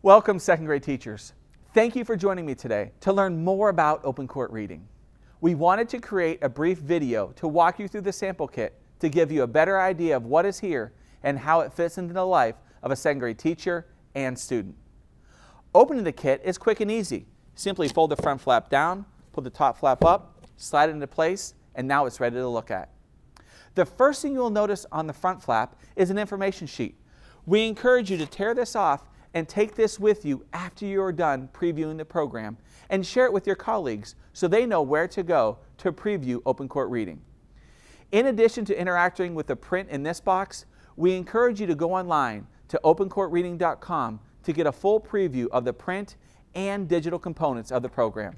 Welcome, second grade teachers. Thank you for joining me today to learn more about open court reading. We wanted to create a brief video to walk you through the sample kit to give you a better idea of what is here and how it fits into the life of a second grade teacher and student. Opening the kit is quick and easy. Simply fold the front flap down, pull the top flap up, slide it into place, and now it's ready to look at. The first thing you will notice on the front flap is an information sheet. We encourage you to tear this off and take this with you after you are done previewing the program and share it with your colleagues so they know where to go to preview open court reading. In addition to interacting with the print in this box, we encourage you to go online to opencourtreading.com to get a full preview of the print and digital components of the program.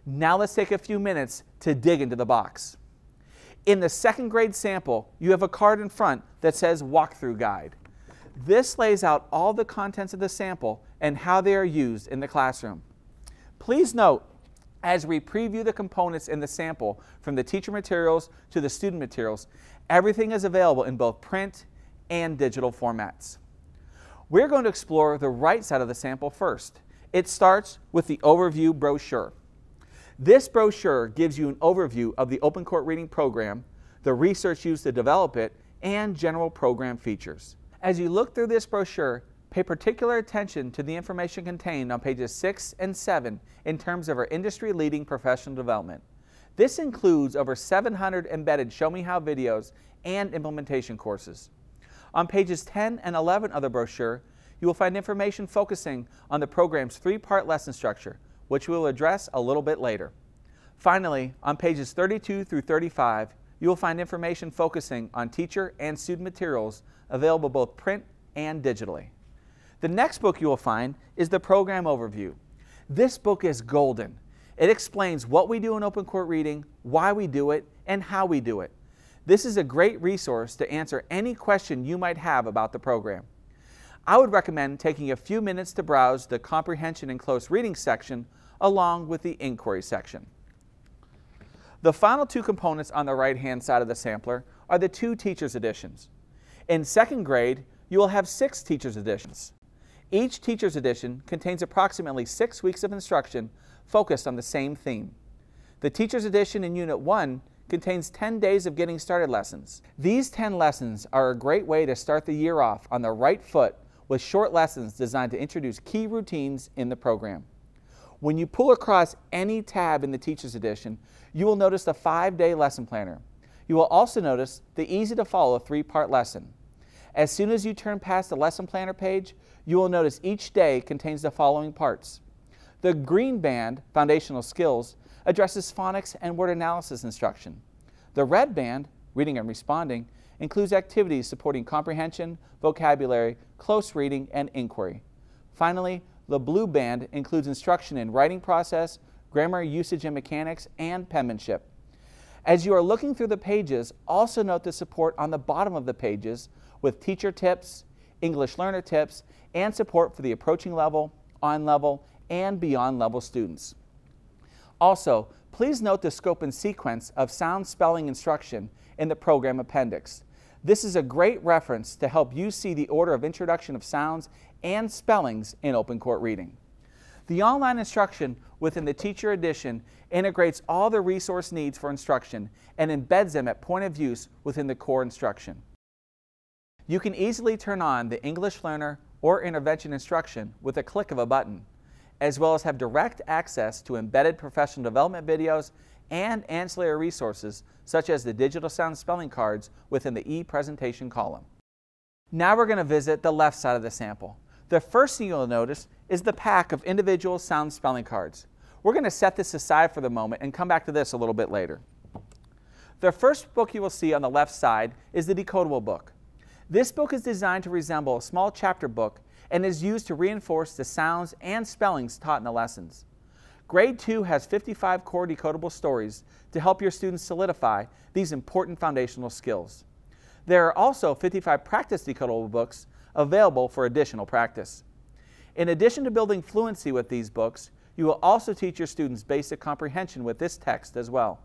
Now let's take a few minutes to dig into the box. In the second grade sample, you have a card in front that says Walkthrough Guide. This lays out all the contents of the sample and how they are used in the classroom. Please note, as we preview the components in the sample, from the teacher materials to the student materials, everything is available in both print and digital formats. We're going to explore the right side of the sample first. It starts with the overview brochure. This brochure gives you an overview of the open court reading program, the research used to develop it, and general program features. As you look through this brochure, pay particular attention to the information contained on pages 6 and 7 in terms of our industry-leading professional development. This includes over 700 embedded Show Me How videos and implementation courses. On pages 10 and 11 of the brochure, you will find information focusing on the program's three-part lesson structure, which we will address a little bit later. Finally, on pages 32 through 35, you will find information focusing on teacher and student materials available both print and digitally. The next book you will find is the Program Overview. This book is golden. It explains what we do in open court reading, why we do it, and how we do it. This is a great resource to answer any question you might have about the program. I would recommend taking a few minutes to browse the Comprehension and Close Reading section along with the Inquiry section. The final two components on the right-hand side of the sampler are the two teacher's editions. In second grade, you will have 6 teacher's editions. Each teacher's edition contains approximately 6 weeks of instruction focused on the same theme. The teacher's edition in Unit 1 contains 10 days of getting started lessons. These 10 lessons are a great way to start the year off on the right foot with short lessons designed to introduce key routines in the program. When you pull across any tab in the teacher's edition, you will notice the 5-day lesson planner. You will also notice the easy-to-follow 3-part lesson. As soon as you turn past the lesson planner page, you will notice each day contains the following parts. The green band, Foundational Skills, addresses phonics and word analysis instruction. The red band, Reading and Responding, includes activities supporting comprehension, vocabulary, close reading, and inquiry. Finally, the blue band includes instruction in writing process, grammar, usage and mechanics, and penmanship. As you are looking through the pages, also note the support on the bottom of the pages with teacher tips, English learner tips, and support for the approaching level, on level, and beyond level students. Also, please note the scope and sequence of sound spelling instruction in the program appendix. This is a great reference to help you see the order of introduction of sounds and spellings in open court reading. The online instruction within the teacher edition integrates all the resource needs for instruction and embeds them at point of use within the core instruction. You can easily turn on the English learner or intervention instruction with a click of a button, as well as have direct access to embedded professional development videos and ancillary resources such as the digital sound spelling cards within the e-presentation column. Now we're going to visit the left side of the sample. The first thing you'll notice is the pack of individual sound spelling cards. We're going to set this aside for the moment and come back to this a little bit later. The first book you will see on the left side is the Decodable book. This book is designed to resemble a small chapter book and is used to reinforce the sounds and spellings taught in the lessons. Grade 2 has 55 core decodable stories to help your students solidify these important foundational skills. There are also 55 practice decodable books available for additional practice. In addition to building fluency with these books, you will also teach your students basic comprehension with this text as well.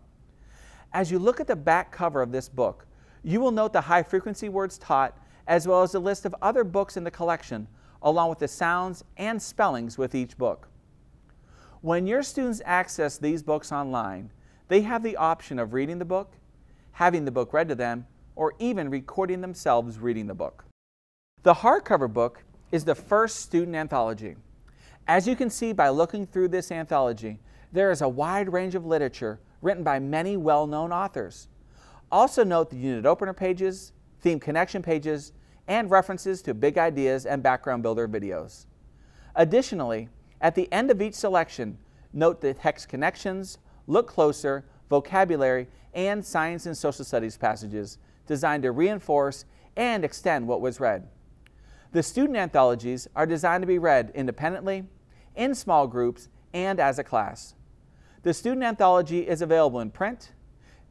As you look at the back cover of this book, you will note the high frequency words taught as well as a list of other books in the collection, along with the sounds and spellings with each book. When your students access these books online, they have the option of reading the book, having the book read to them, or even recording themselves reading the book. The hardcover book is the first student anthology. As you can see by looking through this anthology, there is a wide range of literature written by many well-known authors. Also note the unit opener pages, theme connection pages, and references to big ideas and background builder videos. Additionally, at the end of each selection, note the text connections, look closer, vocabulary, and science and social studies passages designed to reinforce and extend what was read. The student anthologies are designed to be read independently, in small groups, and as a class. The student anthology is available in print,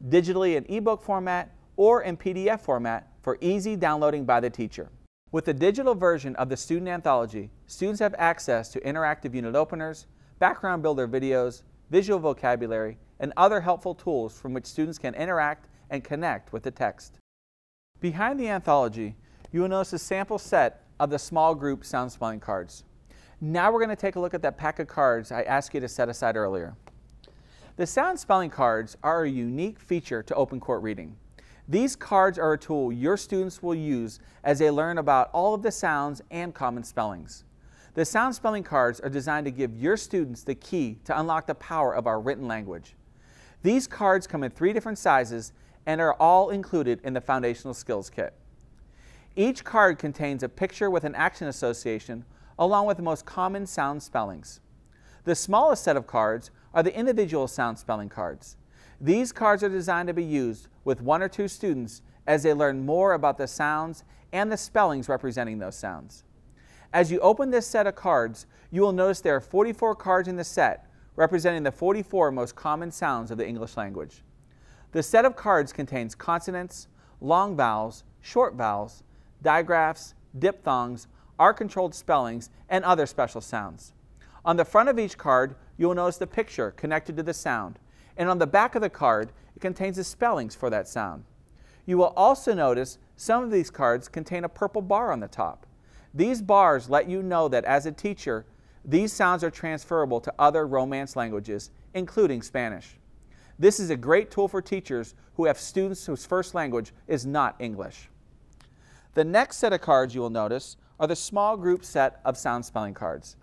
digitally in ebook format, or in PDF format for easy downloading by the teacher. With the digital version of the student anthology, students have access to interactive unit openers, background builder videos, visual vocabulary, and other helpful tools from which students can interact and connect with the text. Behind the anthology, you will notice a sample set of the small group sound spelling cards. Now we're going to take a look at that pack of cards I asked you to set aside earlier. The sound spelling cards are a unique feature to open court reading. These cards are a tool your students will use as they learn about all of the sounds and common spellings. The sound spelling cards are designed to give your students the key to unlock the power of our written language. These cards come in 3 different sizes and are all included in the Foundational Skills Kit. Each card contains a picture with an action association along with the most common sound spellings. The smallest set of cards are the individual sound spelling cards. These cards are designed to be used with 1 or 2 students as they learn more about the sounds and the spellings representing those sounds. As you open this set of cards, you will notice there are 44 cards in the set representing the 44 most common sounds of the English language. The set of cards contains consonants, long vowels, short vowels, digraphs, diphthongs, R-controlled spellings, and other special sounds. On the front of each card, you will notice the picture connected to the sound, and on the back of the card, it contains the spellings for that sound. You will also notice some of these cards contain a purple bar on the top. These bars let you know that as a teacher, these sounds are transferable to other Romance languages, including Spanish. This is a great tool for teachers who have students whose first language is not English. The next set of cards you will notice are the small group set of sound spelling cards.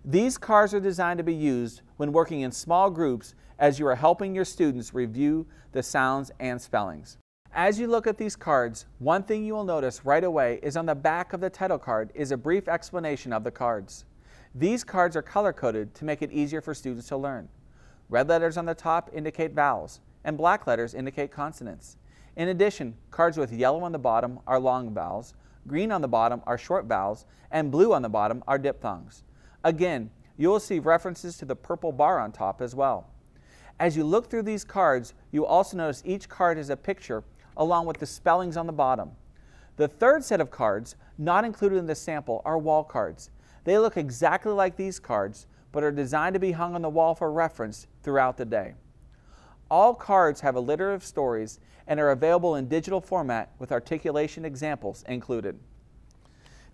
These cards are designed to be used when working in small groups as you are helping your students review the sounds and spellings. As you look at these cards, one thing you will notice right away is on the back of the title card is a brief explanation of the cards. These cards are color-coded to make it easier for students to learn. Red letters on the top indicate vowels, and black letters indicate consonants. In addition, cards with yellow on the bottom are long vowels, green on the bottom are short vowels, and blue on the bottom are diphthongs. Again, you will see references to the purple bar on top as well. As you look through these cards, you will also notice each card has a picture along with the spellings on the bottom. The third set of cards, not included in the sample, are wall cards. They look exactly like these cards, but are designed to be hung on the wall for reference throughout the day. All cards have a litter of stories and are available in digital format with articulation examples included.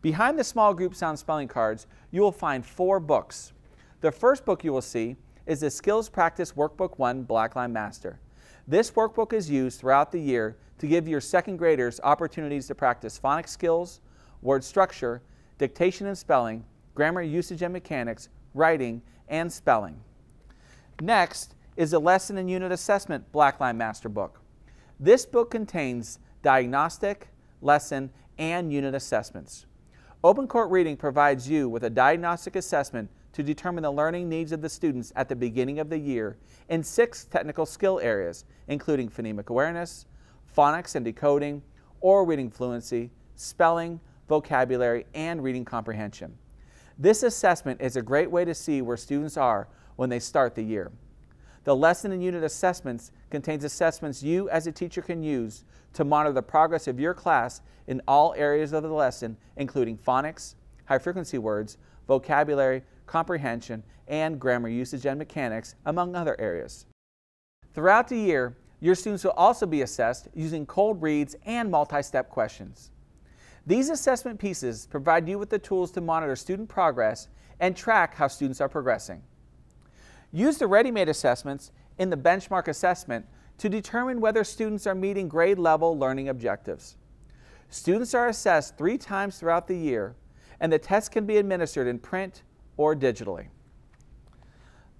Behind the small group sound spelling cards, you will find 4 books. The first book you will see is the Skills Practice Workbook 1 Blackline Master. This workbook is used throughout the year to give your second graders opportunities to practice phonics skills, word structure, dictation and spelling, grammar usage and mechanics, writing, and spelling. Next is the Lesson and Unit Assessment Blackline Master book. This book contains diagnostic, lesson, and unit assessments. Open Court Reading provides you with a diagnostic assessment to determine the learning needs of the students at the beginning of the year in 6 technical skill areas, including phonemic awareness, phonics and decoding, oral reading fluency, spelling, vocabulary, and reading comprehension. This assessment is a great way to see where students are when they start the year. The lesson and unit assessments contains assessments you as a teacher can use to monitor the progress of your class in all areas of the lesson, including phonics, high-frequency words, vocabulary, comprehension, and grammar usage and mechanics, among other areas. Throughout the year, your students will also be assessed using cold reads and multi-step questions. These assessment pieces provide you with the tools to monitor student progress and track how students are progressing. Use the ready-made assessments in the benchmark assessment to determine whether students are meeting grade-level learning objectives. Students are assessed 3 times throughout the year, and the test can be administered in print or digitally.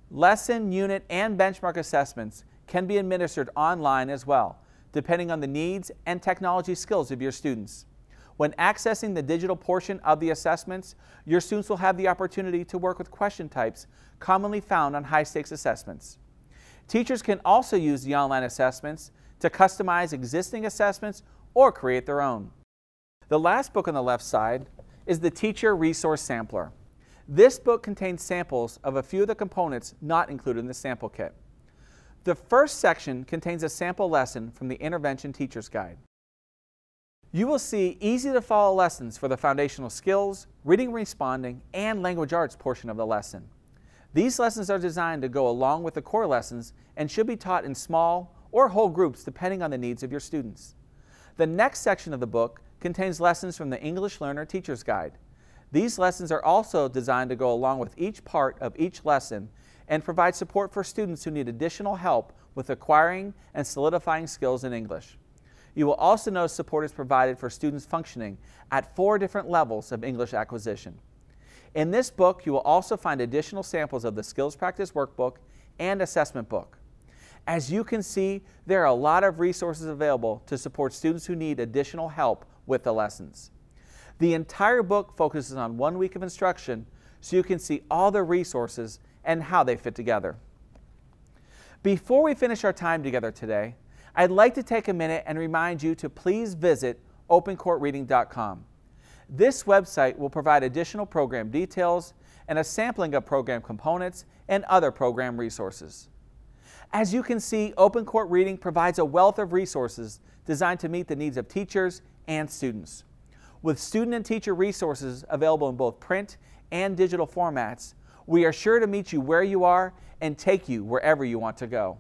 Lesson, unit, and benchmark assessments can be administered online as well, depending on the needs and technology skills of your students. When accessing the digital portion of the assessments, your students will have the opportunity to work with question types commonly found on high-stakes assessments. Teachers can also use the online assessments to customize existing assessments or create their own. The last book on the left side is the Teacher Resource Sampler. This book contains samples of a few of the components not included in the sample kit. The first section contains a sample lesson from the Intervention Teacher's Guide. You will see easy-to-follow lessons for the foundational skills, reading and responding, and language arts portion of the lesson. These lessons are designed to go along with the core lessons and should be taught in small or whole groups depending on the needs of your students. The next section of the book contains lessons from the English Learner Teacher's Guide. These lessons are also designed to go along with each part of each lesson and provide support for students who need additional help with acquiring and solidifying skills in English. You will also notice support is provided for students functioning at 4 different levels of English acquisition. In this book, you will also find additional samples of the Skills Practice Workbook and Assessment Book. As you can see, there are a lot of resources available to support students who need additional help with the lessons. The entire book focuses on 1 week of instruction, so you can see all the resources and how they fit together. Before we finish our time together today, I'd like to take a minute and remind you to please visit opencourtreading.com. This website will provide additional program details and a sampling of program components and other program resources. As you can see, Open Court Reading provides a wealth of resources designed to meet the needs of teachers and students. With student and teacher resources available in both print and digital formats, we are sure to meet you where you are and take you wherever you want to go.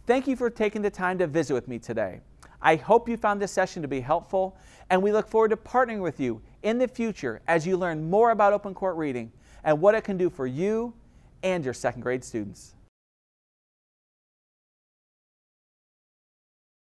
Thank you for taking the time to visit with me today. I hope you found this session to be helpful, and we look forward to partnering with you in the future as you learn more about Open Court Reading and what it can do for you and your second grade students.